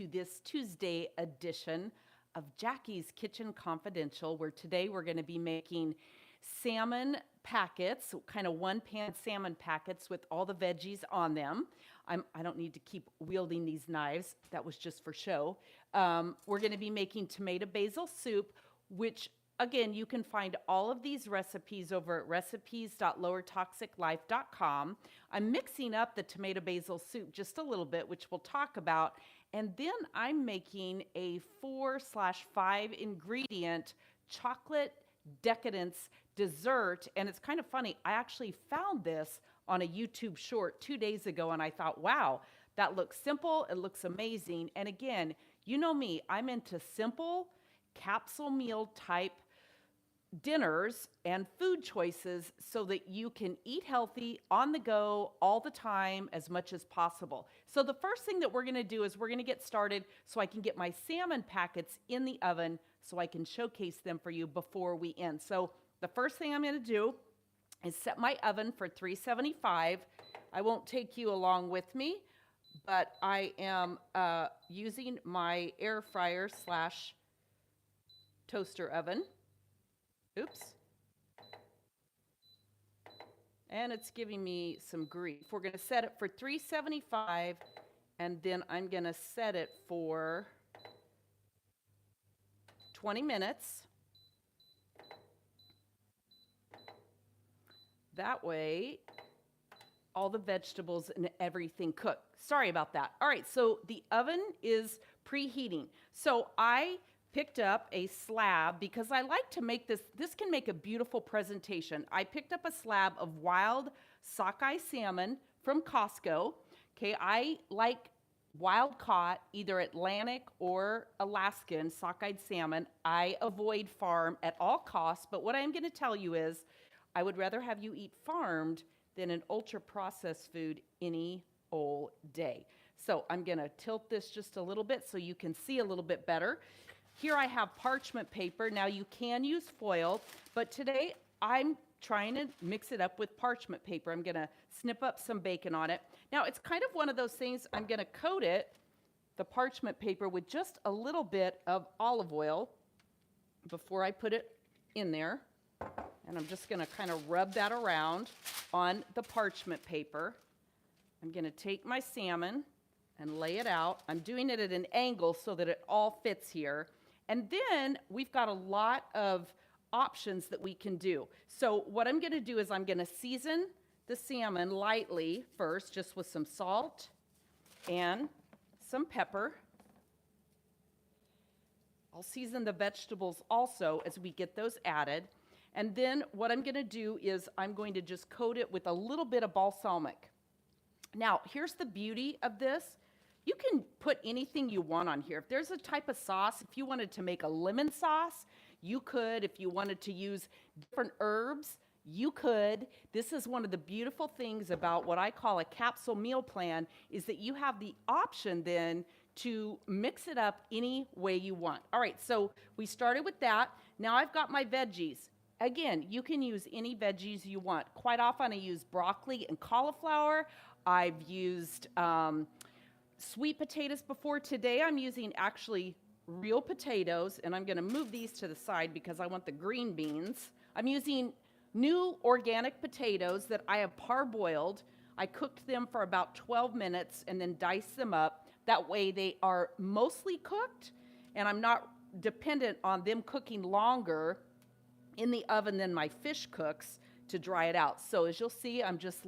to this Tuesday edition of Jackie's Kitchen Confidential, where today we're going to be making salmon packets, kind of one-pan salmon packets with all the veggies on them. I don't need to keep wielding these knives. That was just for show. We're going to be making tomato basil soup, which, again, you can find all of these recipes over at recipes.lowertoxiclife.com. I'm mixing up the tomato basil soup just a little bit, which we'll talk about. And then I'm making a 4/5 ingredient chocolate decadence dessert. And it's kind of funny. I actually found this on a YouTube short 2 days ago, and I thought, wow, that looks simple. It looks amazing. And again, you know me, I'm into simple capsule meal type dinners and food choices so that you can eat healthy on the go all the time as much as possible. So the first thing that we're going to do is we're going to get started so I can get my salmon packets in the oven so I can showcase them for you before we end. So the first thing I'm going to do is set my oven for 375. I won't take you along with me, but I am using my air fryer slash toaster oven. Oops. And it's giving me some grief. We're going to set it for 375, and then I'm going to set it for 20 minutes. That way, all the vegetables and everything cook. Sorry about that. All right, so the oven is preheating. So I picked up a slab because I like to make this can make a beautiful presentation. I picked up a slab of wild sockeye salmon from Costco. Okay, I like wild caught, either Atlantic or Alaskan sockeye salmon. I avoid farm at all costs, but what I'm going to tell you is I would rather have you eat farmed than an ultra-processed food any old day. So I'm going to tilt this just a little bit so you can see a little bit better. Here I have parchment paper. Now you can use foil, but today I'm trying to mix it up with parchment paper. I'm going to snip up some bacon on it. Now it's kind of one of those things, I'm going to coat it, the parchment paper, with just a little bit of olive oil before I put it in there. And I'm just going to kind of rub that around on the parchment paper. I'm going to take my salmon and lay it out. I'm doing it at an angle so that it all fits here. And then we've got a lot of options that we can do. So what I'm going to do is I'm going to season the salmon lightly first, just with some salt and some pepper. I'll season the vegetables also as we get those added. And then what I'm going to do is I'm going to just coat it with a little bit of balsamic. Now, here's the beauty of this. You can put anything you want on here. If there's a type of sauce, if you wanted to make a lemon sauce, you could. If you wanted to use different herbs, you could. This is one of the beautiful things about what I call a capsule meal plan, is that you have the option then to mix it up any way you want. All right, so we started with that. Now I've got my veggies. Again, you can use any veggies you want. Quite often I use broccoli and cauliflower. I've used sweet potatoes before. Today I'm using actually real potatoes, and I'm going to move these to the side because I want the green beans. I'm using new organic potatoes that I have parboiled. I cooked them for about 12 minutes and then diced them up. That way they are mostly cooked, and I'm not dependent on them cooking longer in the oven than my fish cooks to dry it out. So as you'll see, I'm just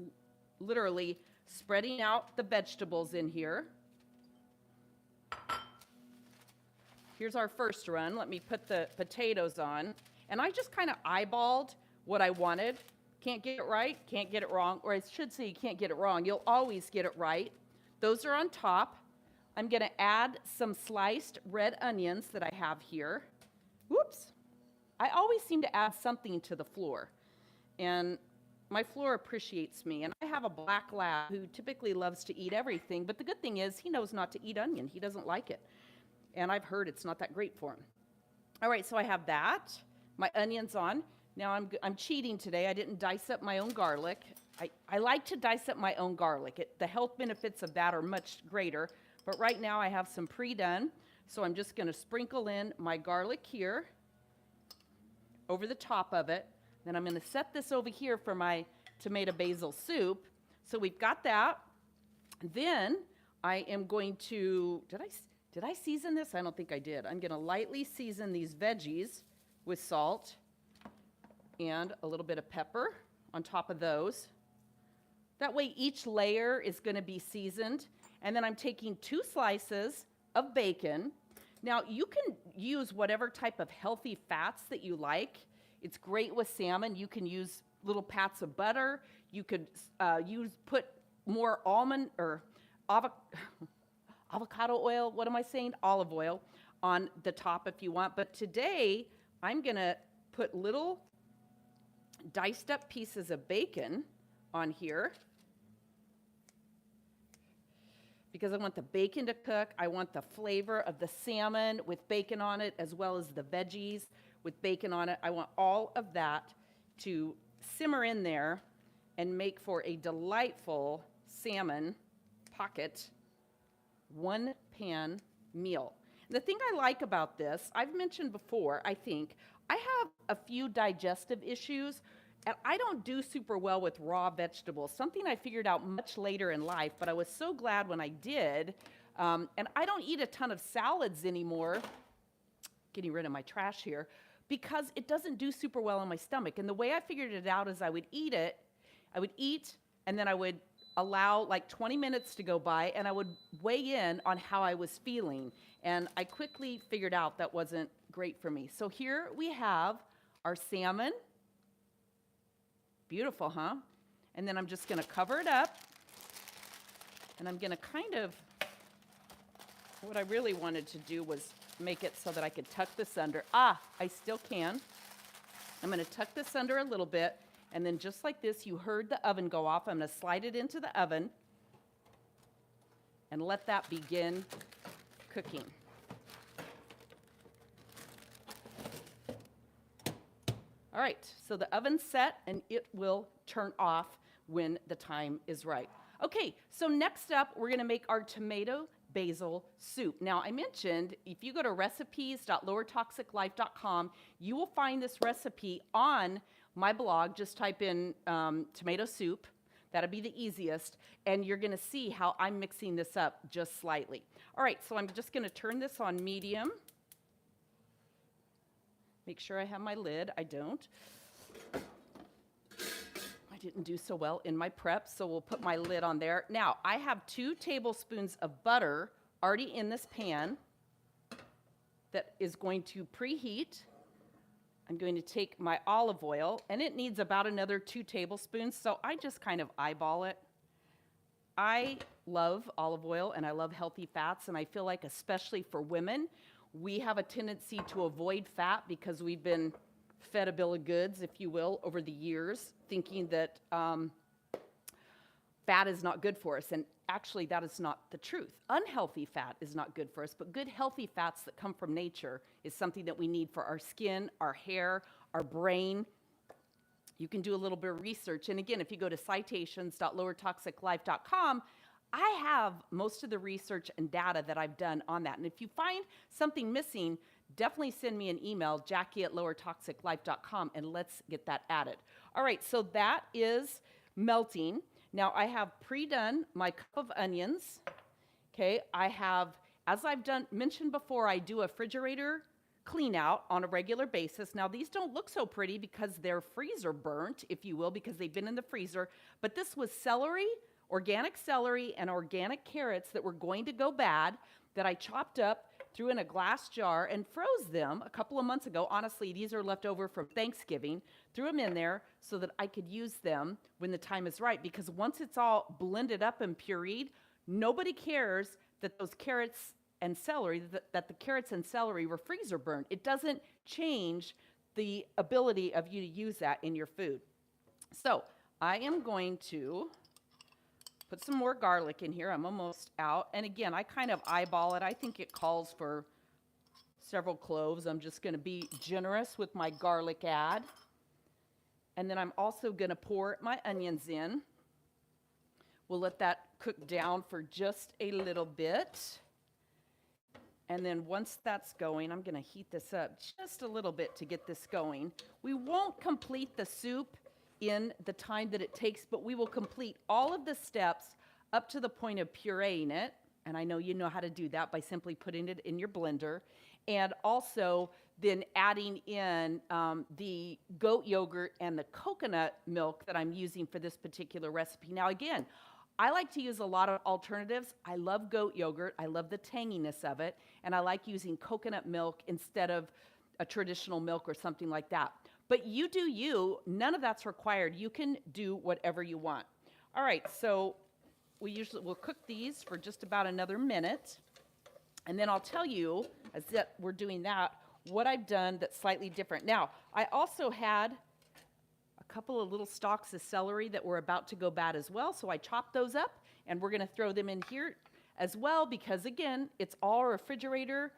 literally spreading out the vegetables in here. Here's our first run. Let me put the potatoes on. And I just kind of eyeballed what I wanted. Can't get it right, can't get it wrong. Or I should say you can't get it wrong. You'll always get it right. Those are on top. I'm going to add some sliced red onions that I have here. Whoops. I always seem to add something to the floor. And my floor appreciates me. And I have a black lab who typically loves to eat everything. But the good thing is he knows not to eat onion. He doesn't like it. And I've heard it's not that great for him. All right, so I have that. My onions on. Now I'm cheating today. I didn't dice up my own garlic. I like to dice up my own garlic. The health benefits of that are much greater. But right now I have some pre-done. So I'm just going to sprinkle in my garlic here over the top of it. Then I'm going to set this over here for my tomato basil soup. So we've got that. Then I am going to, did I season this? I don't think I did. I'm going to lightly season these veggies with salt and a little bit of pepper on top of those. That way each layer is going to be seasoned. And then I'm taking 2 slices of bacon. Now you can use whatever type of healthy fats that you like. It's great with salmon. You can use little pats of butter. You could put more almond or avocado oil, what am I saying? Olive oil on the top if you want. But today I'm going to put little diced up pieces of bacon on here because I want the bacon to cook. I want the flavor of the salmon with bacon on it as well as the veggies with bacon on it. I want all of that to simmer in there and make for a delightful salmon pocket 1-pan meal. And the thing I like about this, I've mentioned before, I think, I have a few digestive issues, and I don't do super well with raw vegetables, something I figured out much later in life, but I was so glad when I did. And I don't eat a ton of salads anymore, getting rid of my trash here, because it doesn't do super well in my stomach. And the way I figured it out is I would eat, and then I would allow like 20 minutes to go by, and I would weigh in on how I was feeling. And I quickly figured out that wasn't great for me. So here we have our salmon. Beautiful, huh? And then I'm just going to cover it up. And I'm going to kind of, what I really wanted to do was make it so that I could tuck this under. I still can. I'm going to tuck this under a little bit. And then just like this, you heard the oven go off. I'm going to slide it into the oven and let that begin cooking. All right, so the oven's set and it will turn off when the time is right. Okay, so next up, we're gonna make our tomato basil soup. Now, I mentioned if you go to recipes.lowertoxiclife.com, you will find this recipe on my blog. Just type in tomato soup. That'll be the easiest. And you're gonna see how I'm mixing this up just slightly. All right, so I'm just gonna turn this on medium. Make sure I have my lid. I don't. I didn't do so well in my prep, so we'll put my lid on there. Now, I have 2 tablespoons of butter already in this pan that is going to preheat. I'm going to take my olive oil, and it needs about another 2 tablespoons, so I just kind of eyeball it. I love olive oil, and I love healthy fats, and I feel like especially for women, we have a tendency to avoid fat because we've been fed a bill of goods, if you will, over the years, thinking that fat is not good for us. And actually, that is not the truth. Unhealthy fat is not good for us, but good, healthy fats that come from nature is something that we need for our skin, our hair, our brain. You can do a little bit of research. And again, if you go to citations.lowertoxiclife.com, I have most of the research and data that I've done on that. And if you find something missing, definitely send me an email, jackie@lowertoxiclife.com, and let's get that added. All right, so that is melting. Now I have pre-done my cup of onions. Okay, I have, as I've mentioned before, I do a refrigerator clean out on a regular basis. Now these don't look so pretty because they're freezer burnt, if you will, because they've been in the freezer. But this was celery, organic celery, and organic carrots that were going to go bad that I chopped up, threw in a glass jar, and froze them a couple of months ago. Honestly, these are left over from Thanksgiving. Threw them in there so that I could use them when the time is right, because once it's all blended up and pureed, nobody cares that those carrots and celery, that the carrots and celery were freezer burned. It doesn't change the ability of you to use that in your food. So I am going to put some more garlic in here. I'm almost out. And again, I kind of eyeball it. I think it calls for several cloves. I'm just going to be generous with my garlic add. And then I'm also going to pour my onions in. We'll let that cook down for just a little bit. And then once that's going, I'm going to heat this up just a little bit to get this going. We won't complete the soup in the time that it takes, but we will complete all of the steps up to the point of pureeing it. And I know you know how to do that by simply putting it in your blender. And also then adding in the goat yogurt and the coconut milk that I'm using for this particular recipe. Now again, I like to use a lot of alternatives. I love goat yogurt. I love the tanginess of it. And I like using coconut milk instead of a traditional milk or something like that. But you do you. None of that's required. You can do whatever you want. All right, so we'll cook these for just about another minute. And then I'll tell you, as that we're doing that, what I've done that's slightly different. Now, I also had a couple of little stalks of celery that were about to go bad as well, so I chopped those up, and we're going to throw them in here as well because, again, it's all refrigerator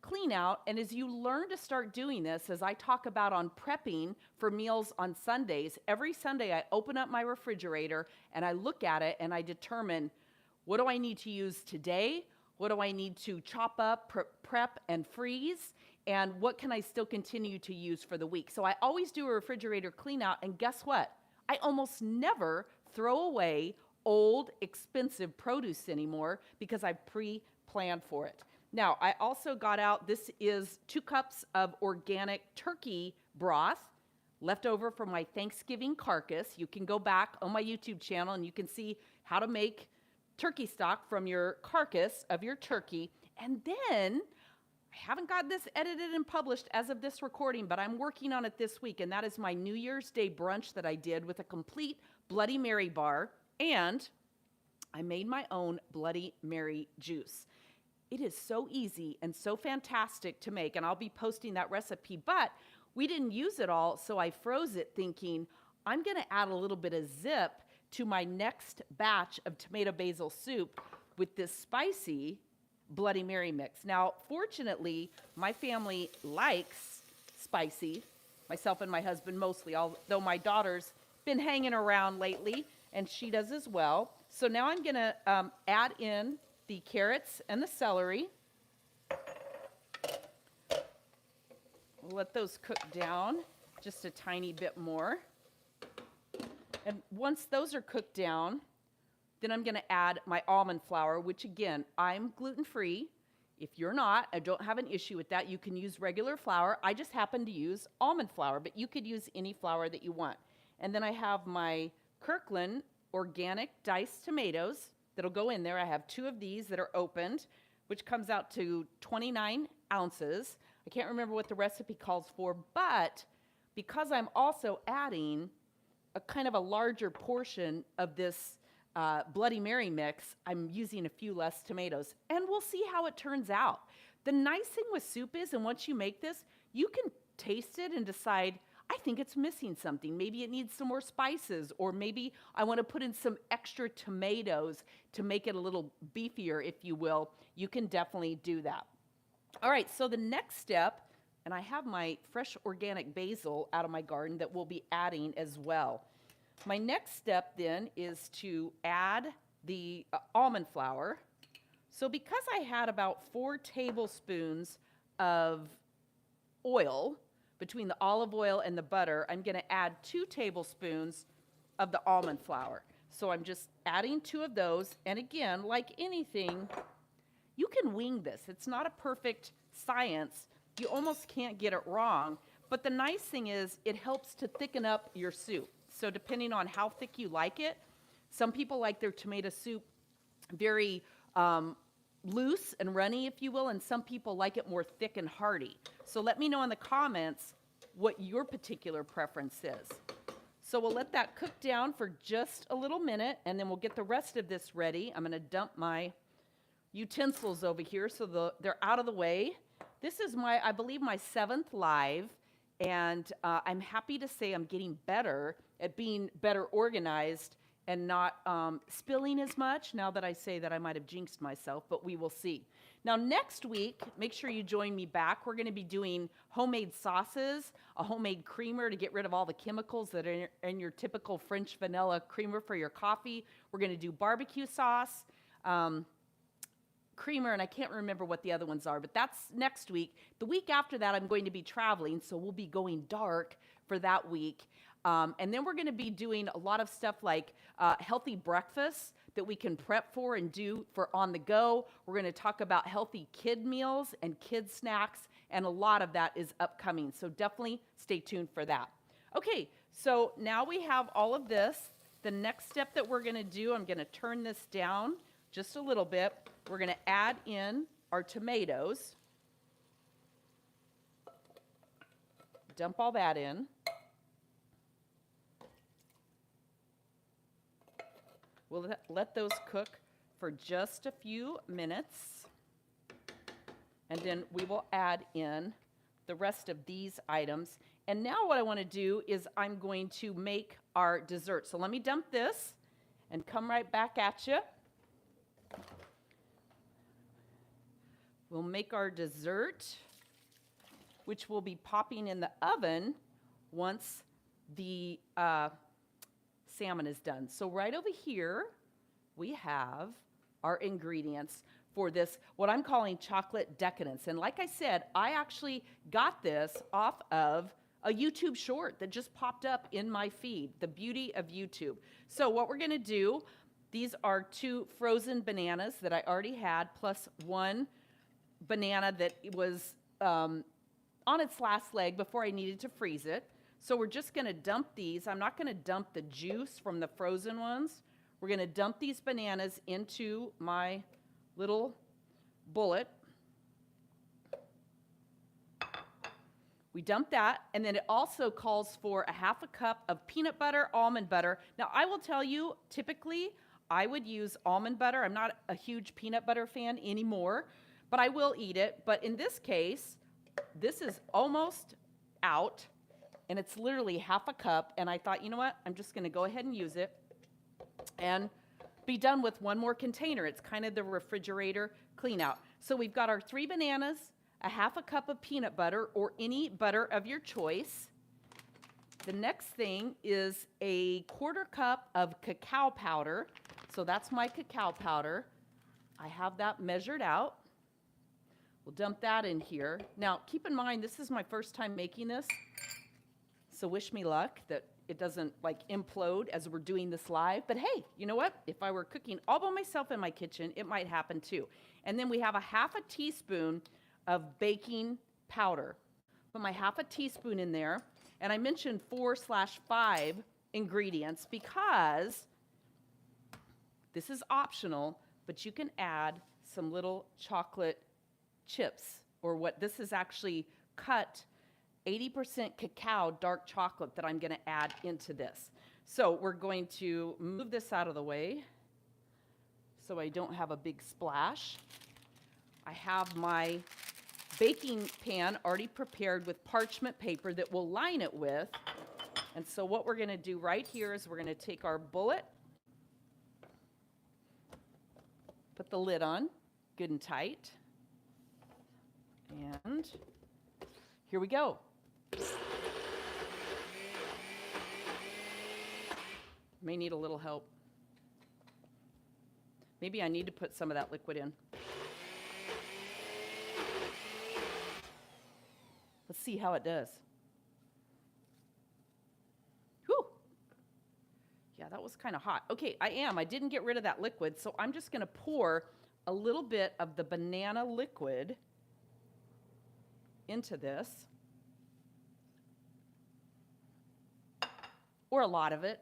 clean out. And as you learn to start doing this, as I talk about on prepping for meals on Sundays, every Sunday I open up my refrigerator and I look at it and I determine, what do I need to use today? What do I need to chop up, prep, and freeze? And what can I still continue to use for the week? So I always do a refrigerator clean out, and guess what? I almost never throw away old, expensive produce anymore because I pre-planned for it. Now, I also got out, this is 2 cups of organic turkey broth left over from my Thanksgiving carcass. You can go back on my YouTube channel and you can see how to make turkey stock from your carcass of your turkey. And then, I haven't got this edited and published as of this recording, but I'm working on it this week, and that is my New Year's Day brunch that I did with a complete Bloody Mary bar, and I made my own Bloody Mary juice. It is so easy and so fantastic to make, and I'll be posting that recipe, but we didn't use it all, so I froze it thinking, I'm gonna add a little bit of zip to my next batch of tomato basil soup with this spicy Bloody Mary mix. Now, fortunately, my family likes spicy, myself and my husband mostly, although my daughter's been hanging around lately, and she does as well. So now I'm gonna add in the carrots and the celery. We'll let those cook down just a tiny bit more. And once those are cooked down, then I'm gonna add my almond flour, which again, I'm gluten-free. If you're not, I don't have an issue with that. You can use regular flour. I just happen to use almond flour, but you could use any flour that you want. And then I have my Kirkland organic diced tomatoes that'll go in there. I have 2 of these that are opened, which comes out to 29 ounces. I can't remember what the recipe calls for, but because I'm also adding a kind of a larger portion of this Bloody Mary mix, I'm using a few less tomatoes, and we'll see how it turns out. The nice thing with soup is, and once you make this, you can taste it and decide, I think it's missing something. Maybe it needs some more spices, or maybe I want to put in some extra tomatoes to make it a little beefier, if you will. You can definitely do that. All right, so the next step, and I have my fresh organic basil out of my garden that we'll be adding as well. My next step then is to add the almond flour. So because I had about 4 tablespoons of oil between the olive oil and the butter, I'm going to add 2 tablespoons of the almond flour. So I'm just adding 2 of those. And again, like anything, you can wing this. It's not a perfect science. You almost can't get it wrong. But the nice thing is it helps to thicken up your soup. So depending on how thick you like it, some people like their tomato soup very loose and runny, if you will, and some people like it more thick and hearty. So let me know in the comments what your particular preference is. So we'll let that cook down for just a little minute, and then we'll get the rest of this ready. I'm going to dump my utensils over here so they're out of the way. This is I believe my 7th live, and I'm happy to say I'm getting better at being better organized and not spilling as much. Now that I say that, I might have jinxed myself, but we will see. Now, next week, make sure you join me back. We're going to be doing homemade sauces, a homemade creamer to get rid of all the chemicals that are in your typical French vanilla creamer for your coffee. We're going to do barbecue sauce, creamer, and I can't remember what the other ones are, but that's next week. The week after that, I'm going to be traveling, so we'll be going dark for that week. And then we're going to be doing a lot of stuff like healthy breakfasts that we can prep for and do for on the go. We're going to talk about healthy kid meals and kid snacks, and a lot of that is upcoming. So definitely stay tuned for that. Okay, so now we have all of this. The next step that we're going to do, I'm going to turn this down just a little bit. We're going to add in our tomatoes. Dump all that in. We'll let those cook for just a few minutes. And then we will add in the rest of these items. And now what I want to do is I'm going to make our dessert. So let me dump this and come right back at you. We'll make our dessert, which will be popping in the oven once the salmon is done. So right over here, we have our ingredients for this, what I'm calling chocolate decadence. And like I said, I actually got this off of a YouTube short that just popped up in my feed, the beauty of YouTube. So what we're gonna do, these are 2 frozen bananas that I already had, plus 1 banana that was on its last leg before I needed to freeze it. So we're just going to dump these. I'm not going to dump the juice from the frozen ones. We're going to dump these bananas into my little bullet. We dump that, and then it also calls for a 1/2 cup of peanut butter, almond butter. Now, I will tell you, typically, I would use almond butter. I'm not a huge peanut butter fan anymore, but I will eat it. But in this case, this is almost out. And it's literally 1/2 cup, and I thought, you know what, I'm just going to go ahead and use it and be done with 1 more container. It's kind of the refrigerator clean out. So we've got our 3 bananas, a 1/2 cup of peanut butter or any butter of your choice. The next thing is a 1/4 cup of cacao powder. So that's my cacao powder. I have that measured out. We'll dump that in here. Now, keep in mind, this is my first time making this. So wish me luck that it doesn't like implode as we're doing this live. But hey, you know what? If I were cooking all by myself in my kitchen, it might happen too. And then we have a 1/2 teaspoon of baking powder. Put my 1/2 teaspoon in there. And I mentioned 4/5 ingredients because this is optional, but you can add some little chocolate chips, or what this is actually cut 80% cacao dark chocolate that I'm going to add into this. So we're going to move this out of the way so I don't have a big splash. I have my baking pan already prepared with parchment paper that we'll line it with. And so what we're going to do right here is we're going to take our bullet, put the lid on good and tight, and here we go. May need a little help. Maybe I need to put some of that liquid in. Let's see how it does. Whew. Yeah, that was kind of hot. Okay, I didn't get rid of that liquid, so I'm just going to pour a little bit of the banana liquid into this. Or a lot of it.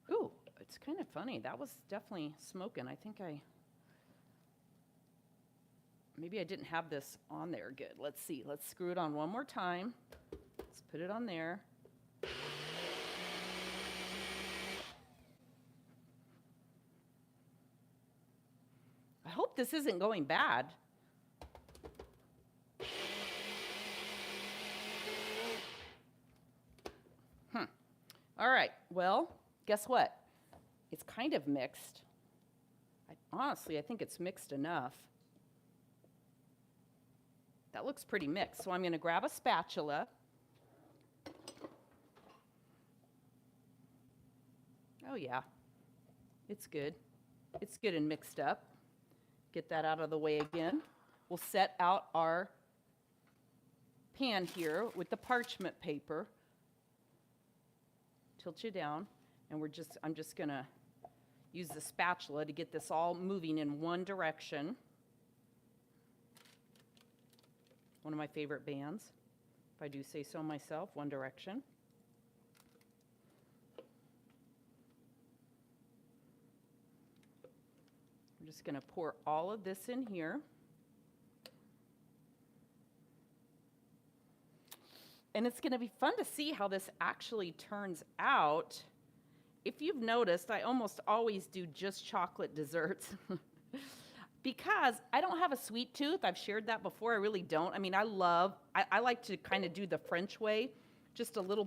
Ooh, it's kind of funny. That was definitely smoking. I think maybe I didn't have this on there good. Let's see. Let's screw it on one more time. Let's put it on there. I hope this isn't going bad. All right, well, guess what? It's kind of mixed. Honestly, I think it's mixed enough. That looks pretty mixed. So I'm going to grab a spatula. Oh yeah, it's good. It's good and mixed up. Get that out of the way again. We'll set out our pan here with the parchment paper. Tilt you down, and I'm just going to use the spatula to get this all moving in one direction. One of my favorite bands, if I do say so myself, One Direction. I'm just going to pour all of this in here. And it's going to be fun to see how this actually turns out. If you've noticed, I almost always do just chocolate desserts because I don't have a sweet tooth. I've shared that before. I really don't. I mean, I like to kind of do the French way, just a little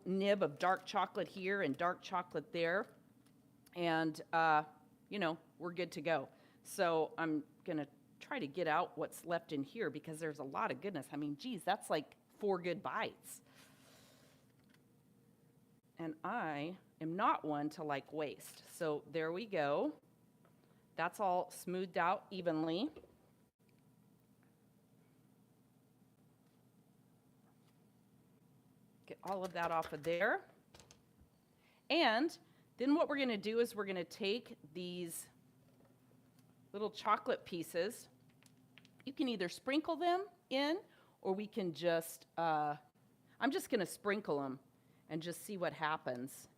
nib of dark chocolate here and dark chocolate there. And, you know, we're good to go. So I'm going to try to get out what's left in here because there's a lot of goodness. I mean, geez, that's like 4 good bites. And I am not one to like waste. So there we go. That's all smoothed out evenly. Get all of that off of there. And then what we're going to do is we're going to take these little chocolate pieces. You can either sprinkle them in, or we can just, I'm just going to sprinkle them and just see what happens.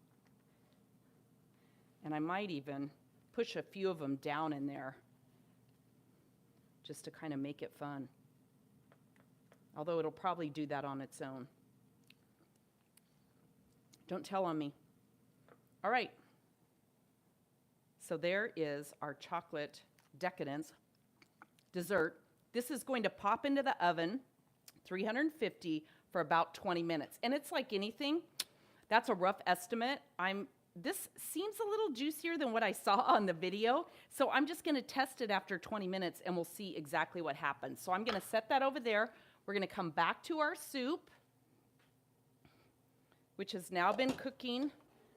And I might even push a few of them down in there just to kind of make it fun. Although it'll probably do that on its own. Don't tell on me. All right. So there is our chocolate Decadence dessert. This is going to pop into the oven, 350 for about 20 minutes. And it's like anything. That's a rough estimate. This seems a little juicier than what I saw on the video. So I'm just going to test it after 20 minutes and we'll see exactly what happens. So I'm going to set that over there. We're going to come back to our soup, which has now been cooking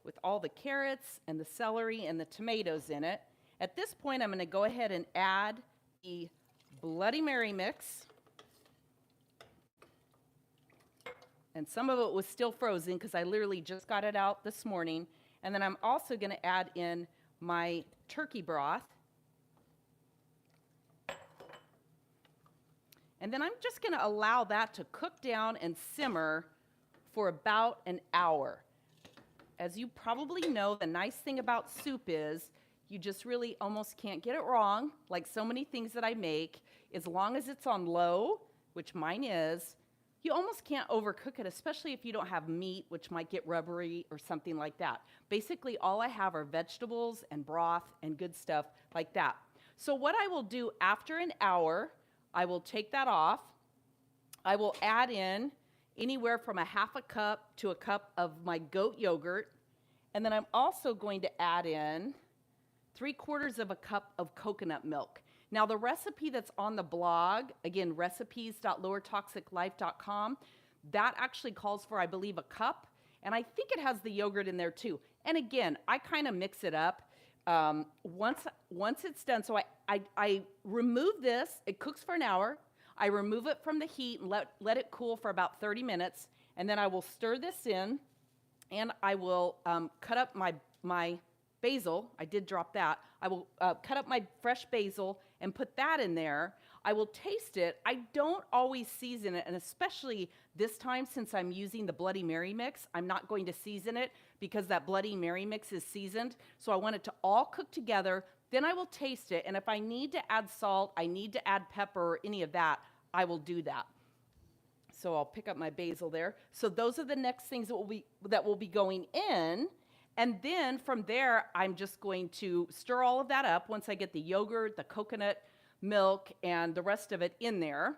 with all the carrots and the celery and the tomatoes in it. At this point, I'm going to go ahead and add the Bloody Mary mix. And some of it was still frozen because I literally just got it out this morning. And then I'm also going to add in my turkey broth. And then I'm just going to allow that to cook down and simmer for about an hour. As you probably know, the nice thing about soup is you just really almost can't get it wrong, like so many things that I make. As long as it's on low, which mine is, you almost can't overcook it, especially if you don't have meat, which might get rubbery or something like that. Basically, all I have are vegetables and broth and good stuff like that. So what I will do after an hour, I will take that off. I will add in anywhere from a half a cup to a cup of my goat yogurt. And then I'm also going to add in 3/4 of a cup of coconut milk. Now, the recipe that's on the blog, again, recipes.lowertoxiclife.com, that actually calls for, I believe, a cup. And I think it has the yogurt in there too. And again, I kind of mix it up. Once it's done, so I remove this. It cooks for an hour. I remove it from the heat and let it cool for about 30 minutes. And then I will stir this in. And I will cut up my basil. I did drop that. I will cut up my fresh basil and put that in there. I will taste it. I don't always season it, and especially this time since I'm using the Bloody Mary mix, I'm not going to season it because that Bloody Mary mix is seasoned. So I want it to all cook together. Then I will taste it, and if I need to add salt, I need to add pepper or any of that, I will do that. So I'll pick up my basil there. So those are the next things that will be going in. And then from there, I'm just going to stir all of that up once I get the yogurt, the coconut milk, and the rest of it in there.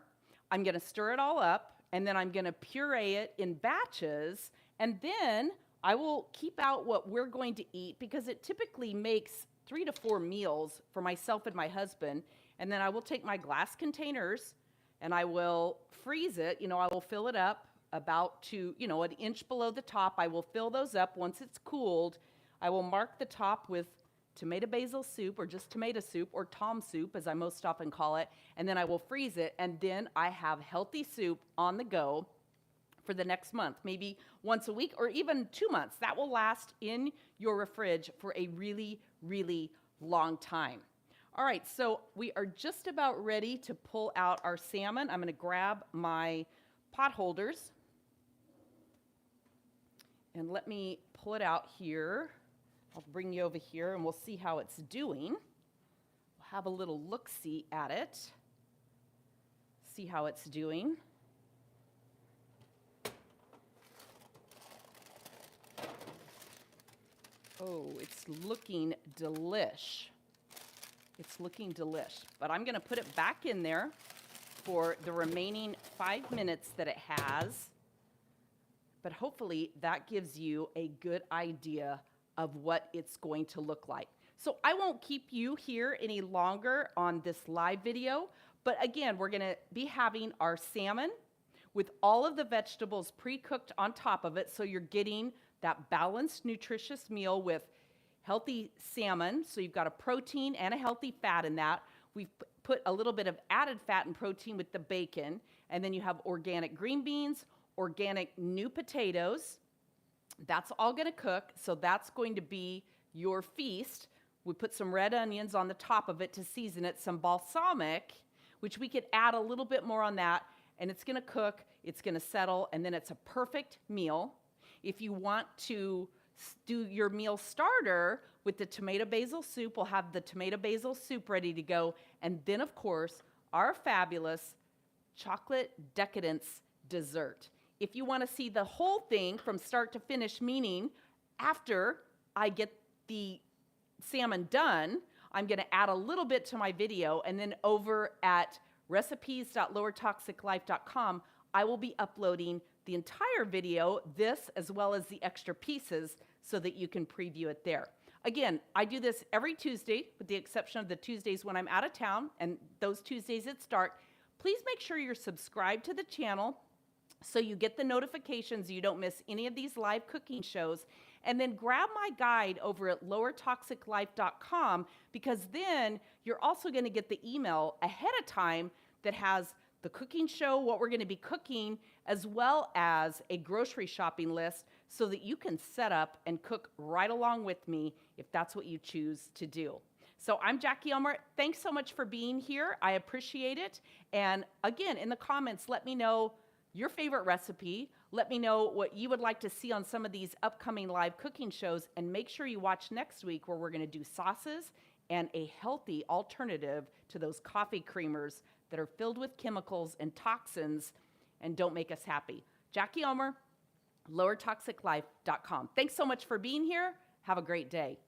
I'm going to stir it all up, and then I'm going to puree it in batches. And then I will keep out what we're going to eat because it typically makes 3 to 4 meals for myself and my husband. And then I will take my glass containers and I will freeze it. I will fill it up about to, an inch below the top. I will fill those up. Once it's cooled, I will mark the top with tomato basil soup, or just tomato soup, or tom soup, as I most often call it, and then I will freeze it, and then I have healthy soup on the go for the next month, maybe once a week or even 2 months. That will last in your fridge for a really, really long time. All right, so we are just about ready to pull out our salmon. I'm going to grab my pot holders, and let me pull it out here. I'll bring you over here, and we'll see how it's doing. We'll have a little look-see at it, see how it's doing. Oh, it's looking delish. It's looking delish. But I'm going to put it back in there for the remaining 5 minutes that it has. But hopefully that gives you a good idea of what it's going to look like. So I won't keep you here any longer on this live video, but again, we're going to be having our salmon with all of the vegetables pre-cooked on top of it, so you're getting that balanced, nutritious meal with healthy salmon, so you've got a protein and a healthy fat in that. We've put a little bit of added fat and protein with the bacon, and then you have organic green beans, organic new potatoes. That's all going to cook, so that's going to be your feast. We put some red onions on the top of it to season it, some balsamic, which we could add a little bit more on that, and it's going to cook, it's going to settle, and then it's a perfect meal. If you want to do your meal starter with the tomato basil soup, we'll have the tomato basil soup ready to go, and then, of course, our fabulous chocolate decadence dessert. If you want to see the whole thing from start to finish, meaning after I get the salmon done, I'm going to add a little bit to my video, and then over at recipes.lowertoxiclife.com, I will be uploading the entire video, this as well as the extra pieces, so that you can preview it there. Again, I do this every Tuesday, with the exception of the Tuesdays when I'm out of town, and those Tuesdays at start. Please make sure you're subscribed to the channel so you get the notifications, you don't miss any of these live cooking shows. And then grab my guide over at lowertoxiclife.com, because then you're also going to get the email ahead of time that has the cooking show, what we're going to be cooking, as well as a grocery shopping list, so that you can set up and cook right along with me if that's what you choose to do. So I'm Jackie Elmer. Thanks so much for being here. I appreciate it. And again, in the comments, let me know your favorite recipe. Let me know what you would like to see on some of these upcoming live cooking shows, and make sure you watch next week, where we're going to do sauces and a healthy alternative to those coffee creamers that are filled with chemicals and toxins and don't make us happy. Jackie Elmer, lowertoxiclife.com. Thanks so much for being here. Have a great day.